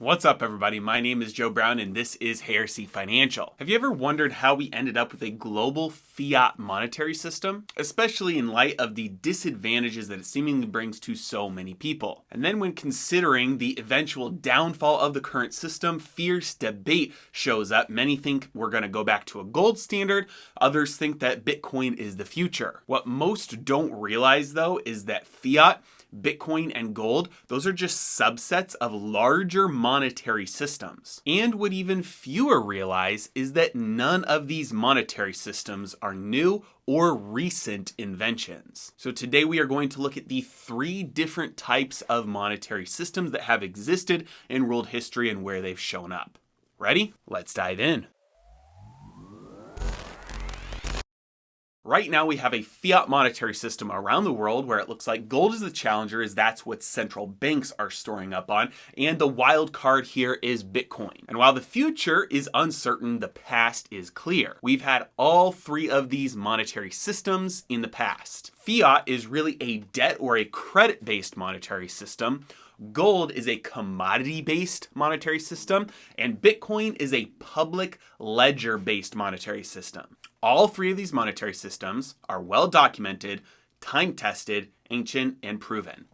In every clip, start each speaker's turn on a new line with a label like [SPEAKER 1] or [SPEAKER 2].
[SPEAKER 1] What's up, everybody? My name is Joe Brown and this is Heresy Financial. Have you ever wondered how we ended up with a global fiat monetary system? Especially in light of the disadvantages that it seemingly brings to so many people. And then when considering the eventual downfall of the current system, fierce debate shows up. Many think we're going to go back to a gold standard. Others think that Bitcoin is the future. What most don't realize, though, is that fiat, Bitcoin, and gold, those are just subsets of larger monetary systems. And what even fewer realize is that none of these monetary systems are new or recent inventions. So today we are going to look at the 3 different types of monetary systems that have existed in world history and where they've shown up. Ready? Let's dive in. Right now we have a fiat monetary system around the world where it looks like gold is the challenger, as that's what central banks are storing up on, and the wild card here is Bitcoin. And while the future is uncertain, the past is clear. We've had all 3 of these monetary systems in the past. Fiat is really a debt or a credit-based monetary system. Gold is a commodity-based monetary system, and Bitcoin is a public ledger-based monetary system. All 3 of these monetary systems are well documented, time-tested, ancient, and proven.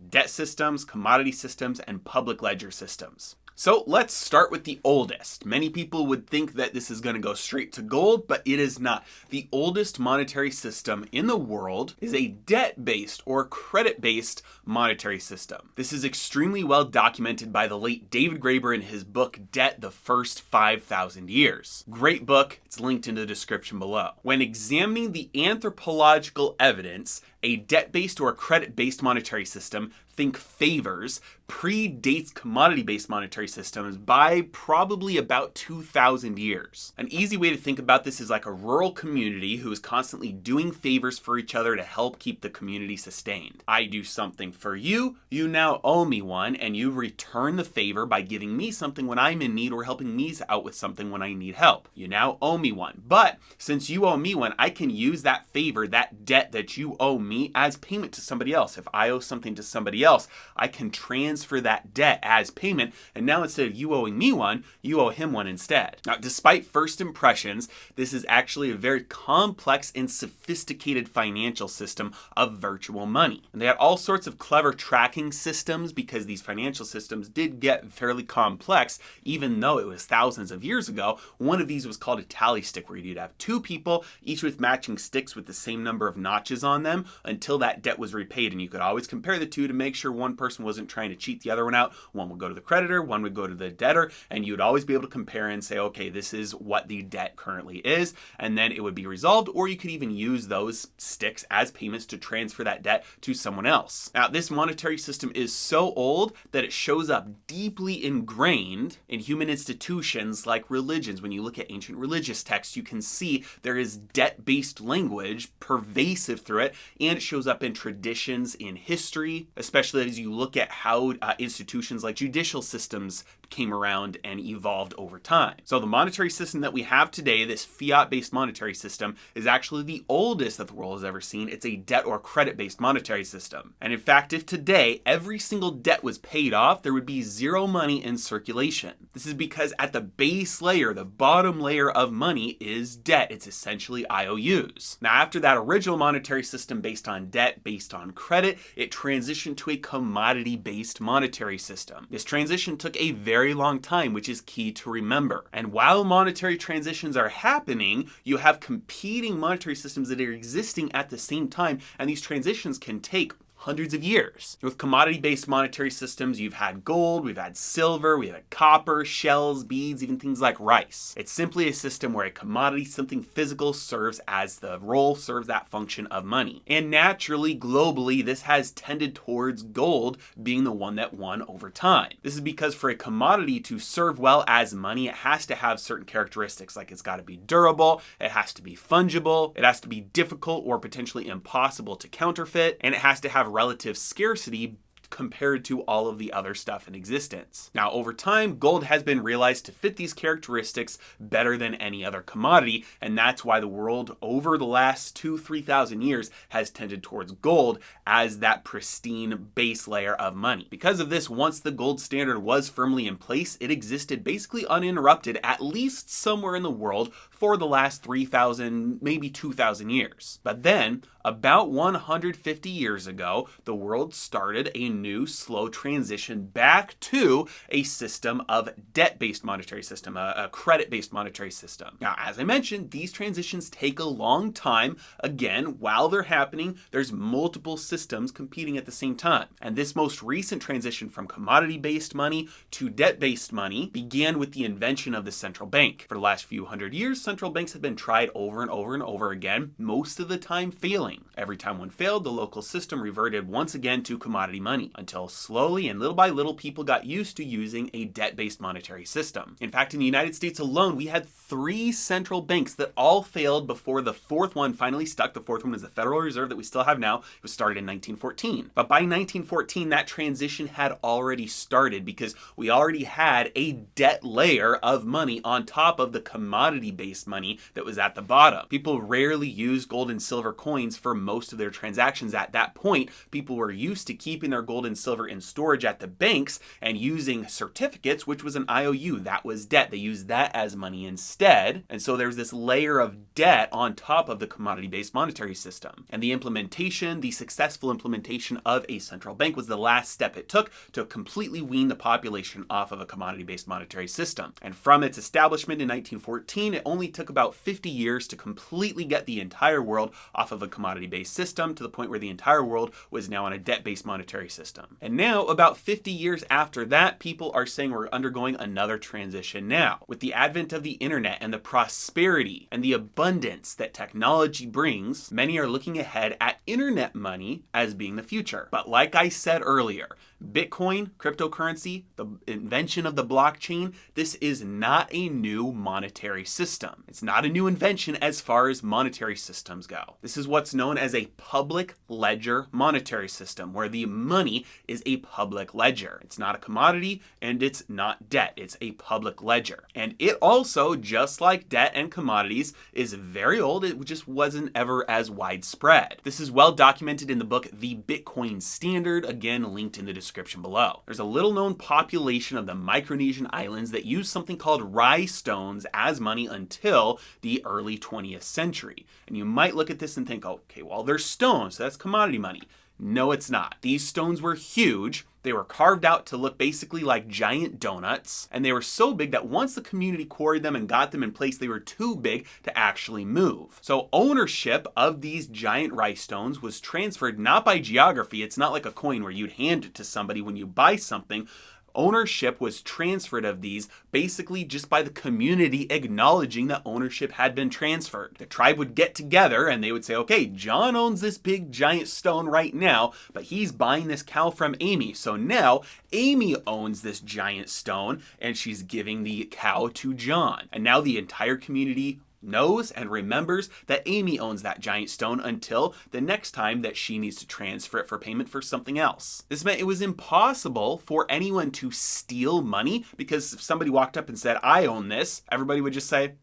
[SPEAKER 1] Debt systems, commodity systems, and public ledger systems. So let's start with the oldest. Many people would think that this is going to go straight to gold, but it is not. The oldest monetary system in the world is a debt-based or credit-based monetary system. This is extremely well documented by the late David Graeber in his book, Debt: The First 5,000 Years. Great book. It's linked in the description below. When examining the anthropological evidence, a debt-based or credit-based monetary system, think favors, predates commodity-based monetary systems by probably about 2,000 years. An easy way to think about this is like a rural community who is constantly doing favors for each other to help keep the community sustained. I do something for you, you now owe me one, and you return the favor by giving me something when I'm in need or helping me out with something when I need help. You now owe me one. But since you owe me one, I can use that favor, that debt that you owe me, as payment to somebody else. If I owe something to somebody else, I can transfer that debt as payment, and now instead of you owing me one, you owe him one instead. Now, despite first impressions, this is actually a very complex and sophisticated financial system of virtual money. And they had all sorts of clever tracking systems because these financial systems did get fairly complex, even though it was thousands of years ago. One of these was called a tally stick, where you'd have 2 people, each with matching sticks with the same number of notches on them until that debt was repaid. And you could always compare the 2 to make sure one person wasn't trying to cheat the other one out. One would go to the creditor, one would go to the debtor, and you'd always be able to compare and say, okay, this is what the debt currently is, and then it would be resolved, or you could even use those sticks as payments to transfer that debt to someone else. Now, this monetary system is so old that it shows up deeply ingrained in human institutions like religions. When you look at ancient religious texts, you can see there is debt-based language pervasive through it, and it shows up in traditions in history, especially as you look at how institutions like judicial systems came around and evolved over time. So the monetary system that we have today, this fiat-based monetary system, is actually the oldest that the world has ever seen. It's a debt or credit-based monetary system. And in fact, if today every single debt was paid off, there would be 0 money in circulation. This is because at the base layer, the bottom layer of money is debt. It's essentially IOUs. Now, after that original monetary system based on debt, based on credit, it transitioned to a commodity-based monetary system. This transition took a very long time, which is key to remember. And while monetary transitions are happening, you have competing monetary systems that are existing at the same time, and these transitions can take hundreds of years. With commodity-based monetary systems, you've had gold, we've had silver, we've had copper, shells, beads, even things like rice. It's simply a system where a commodity, something physical, serves that function of money. And naturally, globally, this has tended towards gold being the one that won over time. This is because for a commodity to serve well as money, it has to have certain characteristics, like it's got to be durable, it has to be fungible, it has to be difficult or potentially impossible to counterfeit, and it has to have relative scarcity compared to all of the other stuff in existence. Now, over time, gold has been realized to fit these characteristics better than any other commodity, and that's why the world over the last 2,000-3,000 years has tended towards gold as that pristine base layer of money. Because of this, once the gold standard was firmly in place, it existed basically uninterrupted, at least somewhere in the world, for the last 3,000, maybe 2,000 years. But then, about 150 years ago, the world started a new slow transition back to a system of debt-based monetary system, a credit-based monetary system. Now, as I mentioned, these transitions take a long time. Again, while they're happening, there's multiple systems competing at the same time. And this most recent transition from commodity-based money to debt-based money began with the invention of the central bank. For the last few hundred years, central banks have been tried over and over and over again, most of the time failing. Every time one failed, the local system reverted once again to commodity money, until slowly and little by little people got used to using a debt-based monetary system. In fact, in the United States alone, we had 3 central banks that all failed before the 4th one finally stuck. The 4th one is the Federal Reserve that we still have now. It was started in 1914. But by 1914, that transition had already started because we already had a debt layer of money on top of the commodity-based money that was at the bottom. People rarely use gold and silver coins for most of their transactions at that point. People were used to keeping their gold and silver in storage at the banks and using certificates, which was an IOU. That was debt. They used that as money instead. And so there's this layer of debt on top of the commodity-based monetary system. And the successful implementation of a central bank was the last step it took to completely wean the population off of a commodity-based monetary system. And from its establishment in 1914, it only took about 50 years to completely get the entire world off of a commodity-based system to the point where the entire world was now on a debt-based monetary system. And now, about 50 years after that, people are saying we're undergoing another transition now. With the advent of the internet and the prosperity and the abundance that technology brings, many are looking ahead at internet money as being the future. But like I said earlier, Bitcoin, cryptocurrency, the invention of the blockchain, this is not a new monetary system. It's not a new invention as far as monetary systems go. This is what's known as a public ledger monetary system, where the money is a public ledger. It's not a commodity and it's not debt. It's a public ledger. And it also, just like debt and commodities, is very old. It just wasn't ever as widespread. This is well documented in the book The Bitcoin Standard, again linked in the description below. There's a little known population of the Micronesian islands that used something called rye stones as money until the early 20th century. And you might look at this and think, okay, well, they're stones, so that's commodity money. No, it's not. These stones were huge. They were carved out to look basically like giant donuts, and they were so big that once the community quarried them and got them in place, they were too big to actually move. So ownership of these giant rice stones was transferred not by geography. It's not like a coin where you'd hand it to somebody when you buy something. Ownership was transferred of these basically just by the community acknowledging that ownership had been transferred. The tribe would get together and they would say, okay, John owns this big giant stone right now, but he's buying this cow from Amy. So now Amy owns this giant stone and she's giving the cow to John. And now the entire community knows and remembers that Amy owns that giant stone until the next time that she needs to transfer it for payment for something else. This meant it was impossible for anyone to steal money, because if somebody walked up and said, I own this, everybody would just say,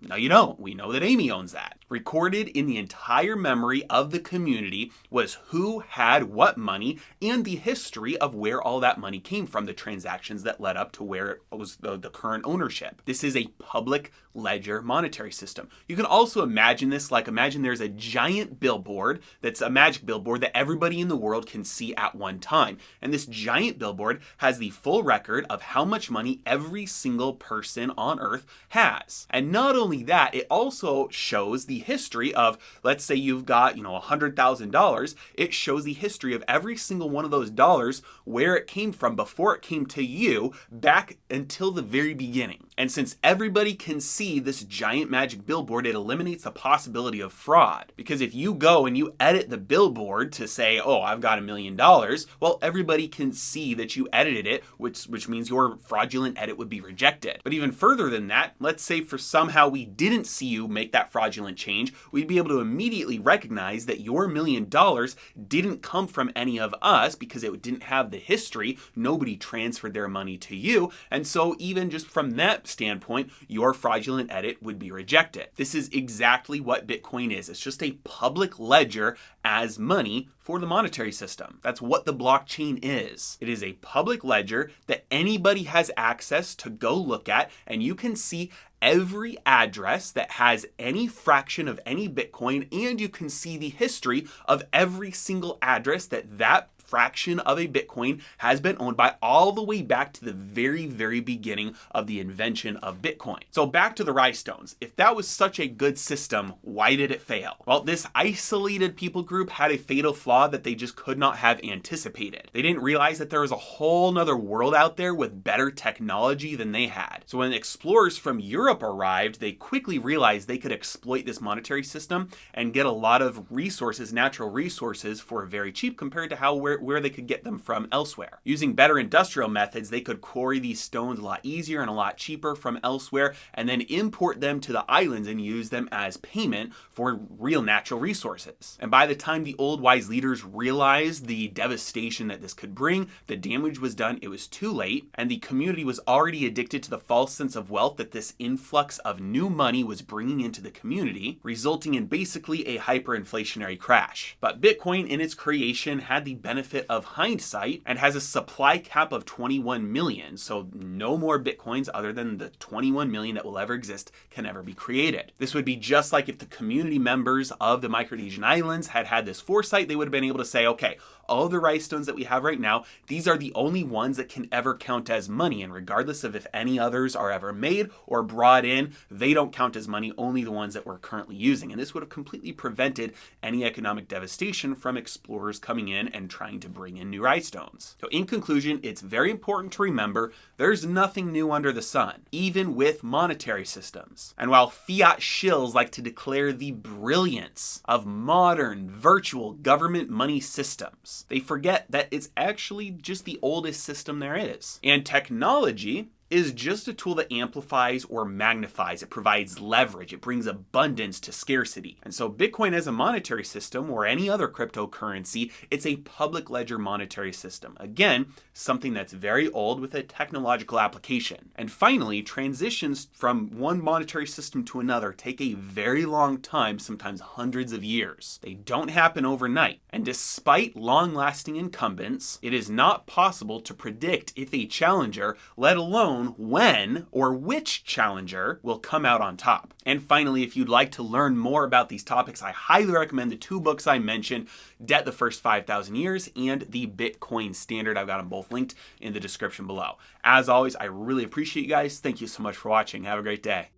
[SPEAKER 1] no, you don't. We know that Amy owns that. Recorded in the entire memory of the community was who had what money and the history of where all that money came from, the transactions that led up to where it was the current ownership. This is a public ledger monetary system. You can also imagine this like, imagine there's a giant billboard that's a magic billboard that everybody in the world can see at one time. And this giant billboard has the full record of how much money every single person on Earth has. And not only that, it also shows the history of, let's say you've got, $100,000. It shows the history of every single one of those dollars, where it came from before it came to you, back until the very beginning. And since everybody can see this giant magic billboard, it eliminates the possibility of fraud. Because if you go and you edit the billboard to say, oh, I've got $1 million, well, everybody can see that you edited it, which means your fraudulent edit would be rejected. But even further than that, let's say for somehow we we didn't see you make that fraudulent change, we'd be able to immediately recognize that your $1 million didn't come from any of us because it didn't have the history. Nobody transferred their money to you. And so even just from that standpoint, your fraudulent edit would be rejected. This is exactly what Bitcoin is. It's just a public ledger as money for the monetary system. That's what the blockchain is. It is a public ledger that anybody has access to go look at, and you can see every address that has any fraction of any Bitcoin, and you can see the history of every single address that fraction of a Bitcoin has been owned by, all the way back to the very, very beginning of the invention of Bitcoin. So back to the rhinestones. If that was such a good system, why did it fail? Well, this isolated people group had a fatal flaw that they just could not have anticipated. They didn't realize that there was a whole nother world out there with better technology than they had. So when explorers from Europe arrived, they quickly realized they could exploit this monetary system and get a lot of resources, natural resources, for very cheap compared to where they could get them from elsewhere. Using better industrial methods, they could quarry these stones a lot easier and a lot cheaper from elsewhere, and then import them to the islands and use them as payment for real natural resources. And by the time the old wise leaders realized the devastation that this could bring, the damage was done, it was too late, and the community was already addicted to the false sense of wealth that this influx of new money was bringing into the community, resulting in basically a hyperinflationary crash. But Bitcoin in its creation had the benefit of hindsight and has a supply cap of 21 million. So no more Bitcoins other than the 21 million that will ever exist can ever be created. This would be just like if the community members of the Micronesian Islands had this foresight. They would have been able to say, okay, all the rhinestones that we have right now, these are the only ones that can ever count as money. And regardless of if any others are ever made or brought in, they don't count as money, only the ones that we're currently using. And this would have completely prevented any economic devastation from explorers coming in and trying to bring in new rhinestones. So in conclusion, it's very important to remember there's nothing new under the sun, even with monetary systems. And while fiat shills like to declare the brilliance of modern virtual government money systems, they forget that it's actually just the oldest system there is. And technology is just a tool that amplifies or magnifies. It provides leverage. It brings abundance to scarcity. And so Bitcoin as a monetary system, or any other cryptocurrency, it's a public ledger monetary system. Again, something that's very old with a technological application. And finally, transitions from one monetary system to another take a very long time, sometimes hundreds of years. They don't happen overnight. And despite long-lasting incumbents, it is not possible to predict if a challenger, let alone when or which challenger, will come out on top. And finally, if you'd like to learn more about these topics, I highly recommend the two books I mentioned, Debt the First 5,000 Years and The Bitcoin Standard. I've got them both linked in the description below. As always, I really appreciate you guys. Thank you so much for watching. Have a great day.